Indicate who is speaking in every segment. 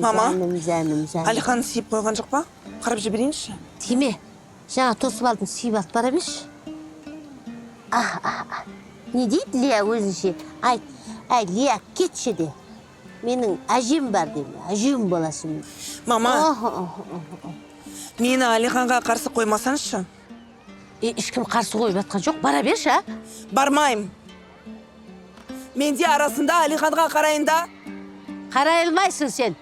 Speaker 1: Мама,
Speaker 2: Жаным.
Speaker 1: Алиханды сүйіп қойған жоқ па? Қарап жіберейінші.
Speaker 2: Тиме, жаңа тосып алдың, сүйіп алып бара берші. Не дейді Лия өзінше? Айт, Лия, кетші де. Менің әжем бар деймін, әжем боласың.
Speaker 1: Мама, мені Алиханға қарсы қоймасаншы.
Speaker 2: Ешкім қарсы қойып жатқан жоқ, бара берші, а?
Speaker 1: Бармайым. Менде арасында Алиханға қарайында.
Speaker 2: Қарай алмайсың сен.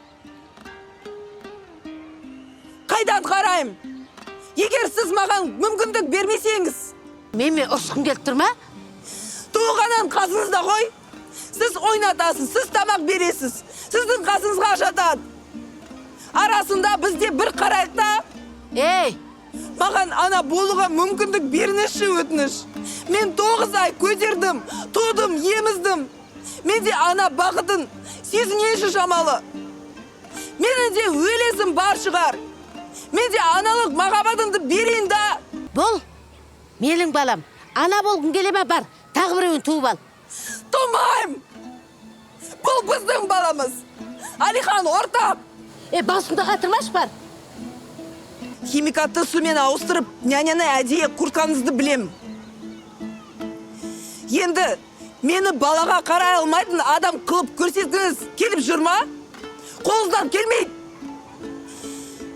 Speaker 1: Қайдан қарайым? Егер сіз маған мүмкіндік бермесеңіз.
Speaker 2: Мен ұрысқым келіп тұр ма?
Speaker 1: Туғаннан қасыңызда ғой. Сіз ойнатасыз, сіз тамақ бересіз. Сіздің қасыңызға жатады. Арасында бізде бір қарайықта.
Speaker 2: Ей!
Speaker 1: Маған ана болуға мүмкіндік беріңізші, өтініш. Мен 9 ай көтердім, тудым, еміздім. Менде ана бақытын сезінеші шамалы. Менің де өлесім бар шығар. Менде аналық махаббатымды берейін да.
Speaker 2: Бол, менің балам. Ана болғың келеме бар. Тағы біреуін туып ал.
Speaker 1: Тумайым. Бұл біздің баламыз. Алихан ортақ.
Speaker 2: Басымда қатырмаш бар.
Speaker 1: Химикатты сумен ауыстырып, няняны әдейі құртқаныңызды білем. Енді мені балаға қарай алмайтын адам қылып көрсеткіңіз келіп жүр ма? Қолыңыздан келмейді.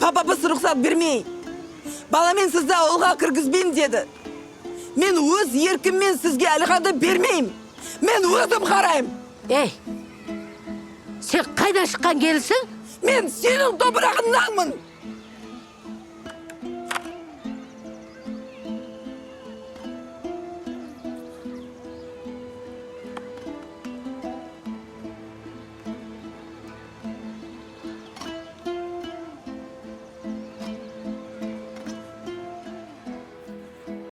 Speaker 1: Папапыз рұқсат бермей. Баламен сізді ауылға кіргізбеймін деді. Мен өз еркіммен сізге Алиханды бермеймін. Мен өзім қарайым.
Speaker 2: Ей, сен қайдан шыққан келісің?
Speaker 1: Мен сенің топырағыңнанмын.